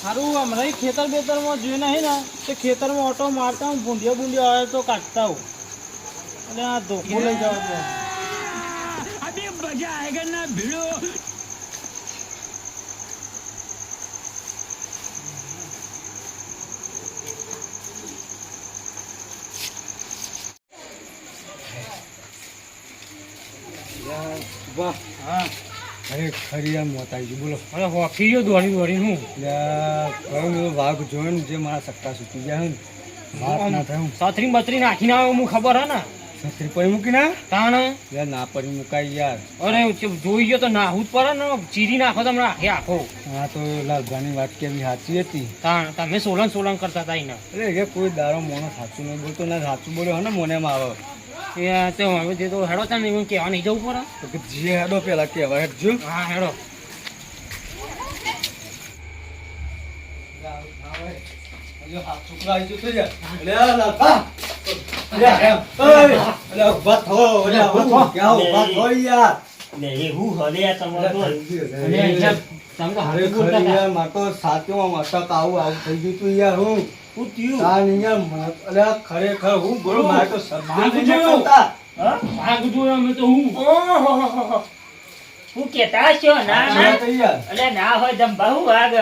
સારું હમણાં ખેતર બેતરમાં જોઈ નહીં ને તે ખેતરમાં ઓટો મારતા હું ભૂંડિયો આવે તો કાઢતા હું અને આ ધોકો લઈ જાવ તો અભી મજા આયેગા ના ભીડો. વાહ હા અરે ખરી આમ મોત આવી ગઈ બોલો. હવે હોકી ગયો દોડી હું કયો મેં વાઘ જોયો ને જે મારા સટ્ટા સૂકી ગયા ને વાત ના થાય હું સાતરી બત્રી નાખીને આવે હું ખબર હે ને છત્રી પડી મૂકી ના તાણ યાર ના પડી મુકાય યાર. અરે જોઈ ગયો તો નાહવું જ પડે ને ચીરી નાખો તમને આખે આખો હા તો લાલભાની વાત કેવી સાચી હતી. તાણ તમે સોલન કરતા હતા એને એટલે એ કોઈ દારો મોનો સાચું નહીં બોલતો ના સાચું બોલ્યો ને મોનેમાં આવે એ તો હવે જે તો હેડો તાને એવું કહેવા નહીં જવું પડે તો કે જે હેડો પેલા કહેવાય હેડજો. હા હેડો છોકરા આવી જતો યાર લાલભા ઉભા થો ક્યાં ઉભા થો યાર. તમે તો હારે ખરેખર બોલતા હતા યાર માતો સાચો મટક આવું થઈ ગયું તું યાર હું તાન યાર અલ્યા ખરેખર હું બોલો મારે તો શબ્દ ભાગ નહીં જોયો. નીકળતા. ભાગ જોયો અમે તો હું હું કેતા છો ના આ ના તો યાર અલે ના હોય દંભાઉ વાગ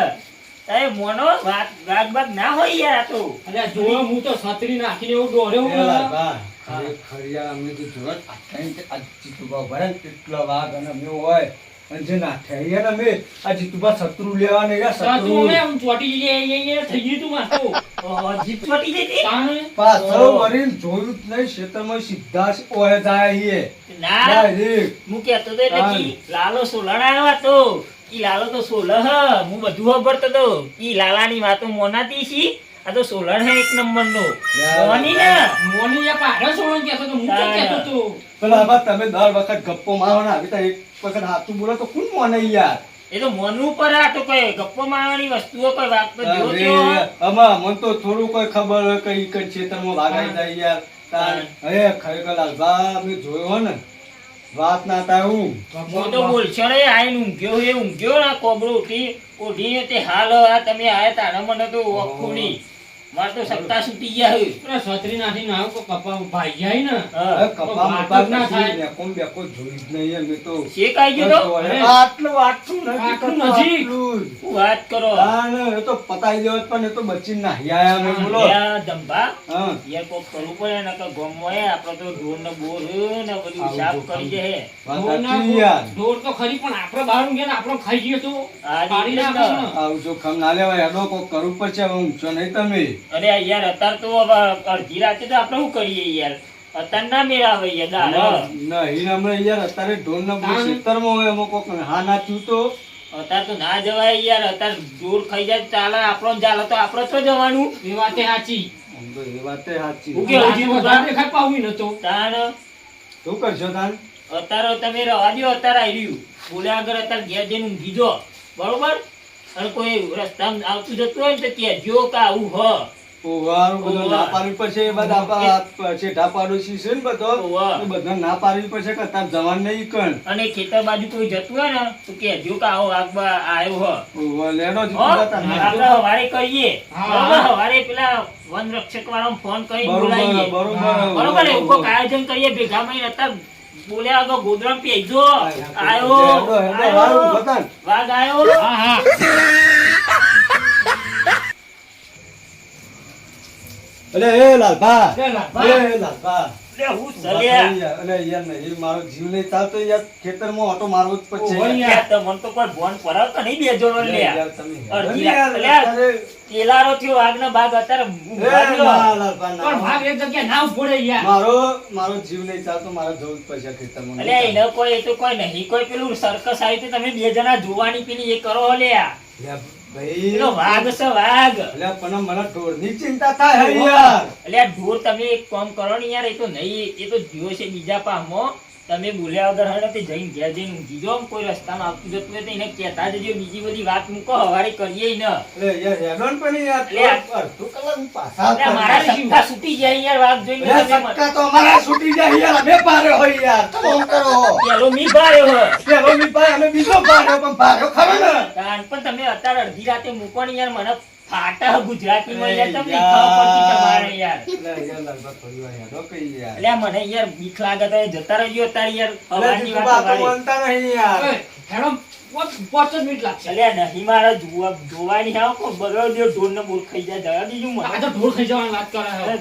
તારે મોનો વાગ વાગ ના હોય યાર આ તો અલ્યા જોયો હું તો છત્રી નાખીને એવું દોડ્યો એ લાલભા, ખરેખર યાર અમને તો જોત આ જીતુભા ભરે ને કેટલા વાઘ અને અમે હોય અને જે નાખ્યા યાર અમે આ જીતુભા શત્રુ લેવા ને યાર તું શત્રુ અમે આમ ચોટી જઈએ અહીંયા થઈ ગયું તું માથું જીત છોટી જતી તાણે પાછળ વળીને જોયું જ નહીં ખેતરમાં સીધા જ ઓહે જાય છે. ના ડાયરેક્ટ. હું કેતો તો એટલે કી લાલો સોલણ આવ્યો તો ઈ લાલો તો સોલહ હું બધું ખબરતો તો ઈ લાલાની વાતો મોનાતી છી આ તો સોલણ હે એક નંબર નો યાર. મોની ને મોની યા પાડા સોળન કહેતો તો હું તો કહેતો તો પેલા આબા તમે દર વખત ગપ્પો મારો ને આવી રીતે એક વખત હાથું બોલો તો કોણ માને યાર. એ તો મોનવું પર આ તો કોઈ ગપ્પો મારવાની વસ્તુઓ કોઈ વાત તો જો અરે, છો આમાં મને તો થોડું કોઈ ખબર હોય કે ઈ કઈ ખેતરમાં વાગાઈ જાય યાર. તાર હે ખરેખર લાલભા અમે જોયો હો ને વાત ના થાય હું હું તો બોલશો ને આઈને ઊંઘ્યો ને કોબડો ઉઠીને તે હાલ આ તમે આયા તારા મને તો ઓળખું નહીં મારે તો સત્તા છૂટી ગયા હે. પેલા છત્રી નાખીને આવું તો કપા ભાઈ જાય ને હા. હવે કપા વાત મુપા જ ના થાય. નથી, બેકો ને બેકો જોયું જ નહીં અમે તો. શેક આઈ ગયો તો અરે. આટલું આટલું નથી આટલું કરતો, નજીક. આટલું જ. શું વાત કરો હા ને, એ તો પતાઈ દેવત પણ એ તો બચીને નાહી આયા અમે બોલો. યા ધંભા હા. યાર કોક કરવું પડે ને કે ગોમમાં હે આપણે તો ઢોર ને બોર ને બધું આવું સાફ તો કરી દે હે વાત ઢોરના સાચી યાર. ઢોર તો ખરી પણ આપણે બહાર ગયા ને આપણે ખાઈ ગયો તો આ પાડી રીતે નાખો જ ને. આવું જો ખમ ના લેવાય હેડો કોક કરવું પડશે હવે ઊંચો નહીં તમે. અરે યાર અત્યારે તો હવે અડધી રાતે તો આપણે શું કરીએ યાર અત્યારે ના મેળાવે યાર દાળ નહીં હમણાં યાર અત્યારે ઢોરના બહુ તાણ. ખેતરમાં હોય એમાં કોક હા ના થયું તો અત્યારે તો ના જવાય યાર અત્યારે જોર ખાઈ જાય ચાલે આપણો ચાલે તો આપણે તો જવાનું એ વાતે સાચી આમ તો એ વાતે સાચી. હું કેવું આજે વધારે દેખાય પાવી નતો તાણ શું કરશો તાન? અત્યારે તમે રવા દો અત્યારે આવી રહ્યું બોલ્યા આગળ અત્યારે ઘેર જઈને ઊંઘી જો બરોબર અને કોઈ રસ્તામાં આવતું જતું હોય ને તો કહેજો કે આવું હ ઓવાનું બધું ના પાડવી પડશે એ બધા આપણા છેઠા પાડોશી છે ને બધો ઓવા. એ બધા ના પાડવી પડશે કે તાર જવાન નહીં કણ. અને ખેતર બાજુ કોઈ જતું હોય ને તો કહેજો કે આવો આગવા આવ્યો હ ઓવા, લેડો જ હો? બધા તાર. આપણે હવારે કરીએ હા. બરોબર હવારે પેલા વન રક્ષક વાળા ફોન કરી બરોબર, બોલાવીએ બરોબર, બરોબર એવું બરોબર. કોઈક આયોજન કરીએ ભેગા મળીને અત્યારે બોલ્યા આગળ ગોદરામ પેજો હેડો, હેડો, વાળું બતાન. વાઘ આવ્યો હા હા અલે એ લાલભા, લે લાલભા. એ લાલભા. લે હું સલ્યા અલે યાર નહીં, મારો જીવ નહીં ચાલતો યાર, ખેતરમાં ઓટો મારવો જ પડશે ઓહો, યાર. યાર, તો મને તો કોઈ ફોન પરાવ તો નહીં બે જોડો લે યાર, તમે અડધી યાર, રાત, યાર. અત્યારે- કેલારો થયો આગનો ભાગ અત્યારે એ ઊભા રહ્યો. ના, લાલભા, ના. પણ ભાગ એક જગ્યાએ ના પડે યાર મારો જીવ નહીં ચાલતો, મારે જવું જ પડશે ખેતરમાં. અલ્યા એને કોઈ એ તો કોઈ નહીં કોઈ પેલું સર્કસ આવી તો તમે બે જણા જોવાની પેલી એ કરો લ્યા યાર, ભાઈ પેલો વાઘ છે વાઘ અલ્યા, પણ મને ઢોરની ચિંતા થાય હે યાર. અલ્યા ઢોર તમે એક કામ કરો ને યાર એ તો નહીં એ તો જીવો છે બીજા પામો તમે બોલ્યા વગર હે ને તે જઈને ઘેર જઈને ઊંઘી જાઓ. કોઈ રસ્તામાં આવતું જતું હોય તો એને કહેતા જજો. બીજી બધી વાત મૂકો, હવારે કરીએ ને. એટલે યાર હેડોન પણ યાર લે. અડધો કલાક હું પાછા અરે મારા સટ્ટા છૂટી જાય યાર વાત જોઈને. યાર તમે સક્કા તો અમારા છૂટી જાય યાર અમે પારે હોય યાર તમે શું કરો પેલો મી ભાર્યો હે. પેલો મી ભાઈ અમે બીજો પાડ્યો પણ પાડ્યો ખરો ને કારણ પણ તમે અત્યારે અડધી રાતે મૂકો ને યાર, મને ફાટા ગુજરાતીમાં યાર તમને યાર. ખબર પડતી તમારે યાર. એટલે યાર લગભગ થોડી વાર હેડો કઈ યાર એટલે મને યાર બીક લાગે તો જતા રહેજો અત્યારે યાર. એટલે હવારની જીતુ વાત બા તો હવારે. માનતા નહીં યાર અલ્યા નહીં મારે જોવાની આવો કોઈ બગડો દો ઢોર ને બોર ખાઈ જાય જવા દીધું મને. અરે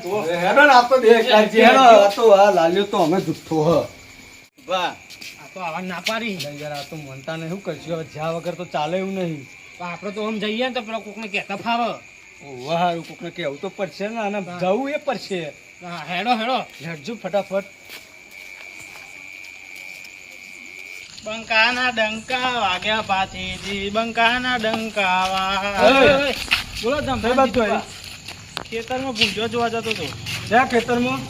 જો. હેડો ને આપતો દેખ કાઢજે હેડો આ તો આ લાલ્યો તો અમે જુઠ્ઠો હ વાહ આ તો આવા ના પાડી. યાર આ તો મનતા નહીં શું કરશું હવે જ્યાં વગર તો ચાલે એવું નહીં આપણે તો આમ જઈએ ને તો પેલા કોકને કહેતા ફાવે. ઓવા હારું કોકને કેવું તો પડશે ને અને જવું એ પડશે હા, હેડો હેડો. હેડજો ફટાફટ બંકાના ડંકા વાગ્યા પાછીજી, બંકાના ડંકા ઓય. વાગ્યા. બોલો કઈ બાજુ જમવા આવી? ખેતરમાં ભૂંજો જોવા જતો હતો. જ્યાં ખેતરમાં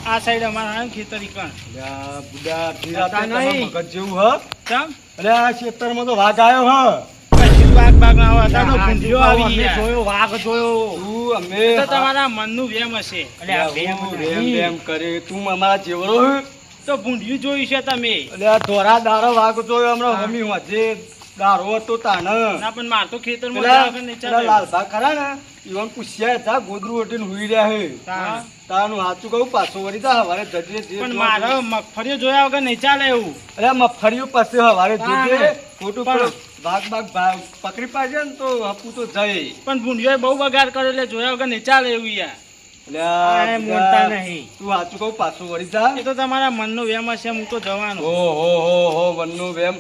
આ સાઈડ અમારા ખેતર ઈકણ. લ્યા બુડા ધીરા જતા તો નહીં. મગજ જેવું હ ચમ અરે આ ખેતરમાં તો વાઘ આવ્યો હ કશું વાઘ બાઘ ના હોય. અત્યારે તો આ ભૂંજો જીતો આવી અમે ગયા. જોયો, વાઘ જોયો તું અમે તો તમારા મનનું વેમ હશે. અલ્યા આ બેમ રેમ નહીં. રેમ કરે તું અમારા જેવડો હ તો ભૂંડિયું જોયું છે તમે. એટલે આ ધોરા દારો વાઘ જોયો હમણાં હમી હોજે દારો હતો તાણ ના પણ માર તો ખેતરમાં પેલા આગળ નહીં પેલા ચાલે. લાલભા ખરા ને ઈવન પૂછ્યા હતા ગોદરું ઓટીને હુઈ રહ્યા હે હા. તાનું હાચું કહું પાછો વળી તા હવારે જજે જે પણ જોવા મારે મગફળીઓ જોયા વગર નહીં ચાલે એવું. અરે મફળિયું પાસે હવારે જોજે હા. ખોટું પણ- ભાગ પકડી પાડે ને તો હપુ તો જાય પણ ભૂંડિયોએ બહુ બગાડ કર્યો એટલે જોયા વગર નહીં ચાલે એવું યાર. એટલે આ આ બધા- મોનતા નહીં. તું હાચું કહું પાછું વળી જા એ તો તમારા મનનો વેમ હશે. હું તો જવાનો. હો વનનું વેમ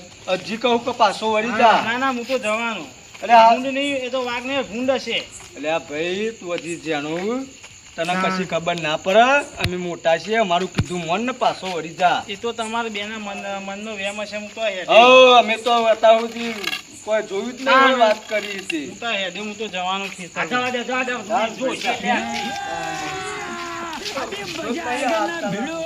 હજી કહું કે પાછો વળી જા ના ના હું તો જવાનો. અરે આ ભૂંડ નહીં, એ તો વાઘ નહીં ભૂંડ હશે. એટલે આ ભાઈ તું હજી જાણું તને કશી ખબર ના પડે અમે મોટા છીએ અમારું કીધું મન ને પાછો વળી જા એ તો તમારા બેના મનનો વેમ હશે. હું તો હેડે અમે તો અત્યાર સુધી કોઈ જોયું જ નહીં વાત કરી હતી હું તો હેડે હું તો જવાનો ખેતર. આ જવા દે, જવા દે. જો છે લ્યા. अभी मजा आएगा ना भिड़ो.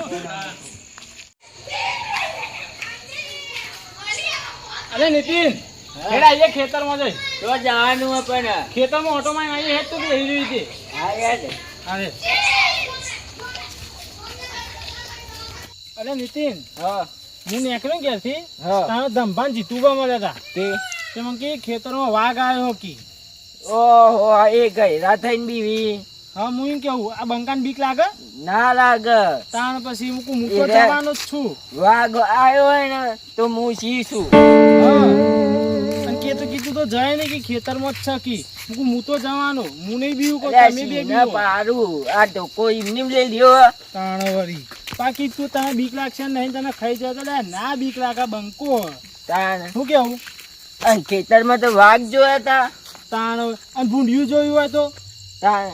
અરે નીતિન, હેડ આઈએ ખેતરમાં જઈ. તો જવાનું હોય પણ. ખેતરમાં ઓટો માં આવીએ હેડ તો રહી રહી છે. હા યાર. અરે અરે નીતિન, હા હું નીકળ્યો ઘેરથી હા. તારા ધંભાન જીતુબા મળ્યા હતા. તે તે મને કે ખેતરમાં વાઘ આવ્યો કી. ઓહો એ ગયરા થઈને બીવી હા હું એમ કેવું આ બંકાને બીક લાગે. ના લાગે. તાણ પછી હું મૂકો એ રે. જવાનો જ છું. વાઘ આવ્યો હોય ને તો હું શીશું. હા અને કે તો કીધું તો જાય ને કે ખેતરમાં જ છે કી. હું તો જવાનો. હું નહીં બીવું કહું, તમે બે બીવો. પારું આ ધોકો એમને લઈ લ્યો. તાણ વળી બાકી તું તને બીક લાગશે નહીં, તને ખાઈ જાય તો લે ના બીક લાગે બંકો. તાણ શું કેવું? અને ખેતરમાં તો વાઘ જોયા હતા. તાણ અને ભૂંડિયું જોયું હોય તો તાણ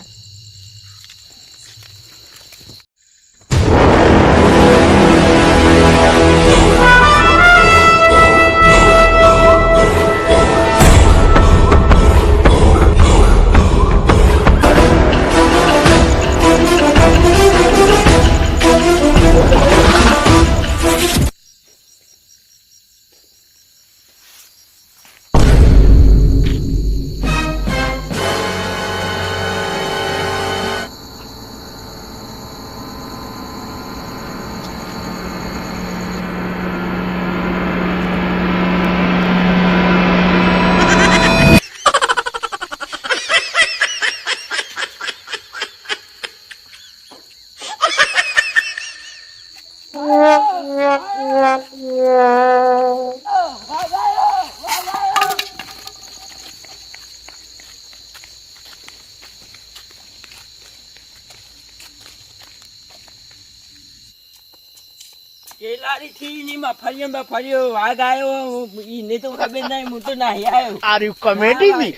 કેલારી થી ની મફળિયો વાઘ આવ્યો એને તો ખબર નહીં. હું તો નહીં આવ્યો. Are you comedy me?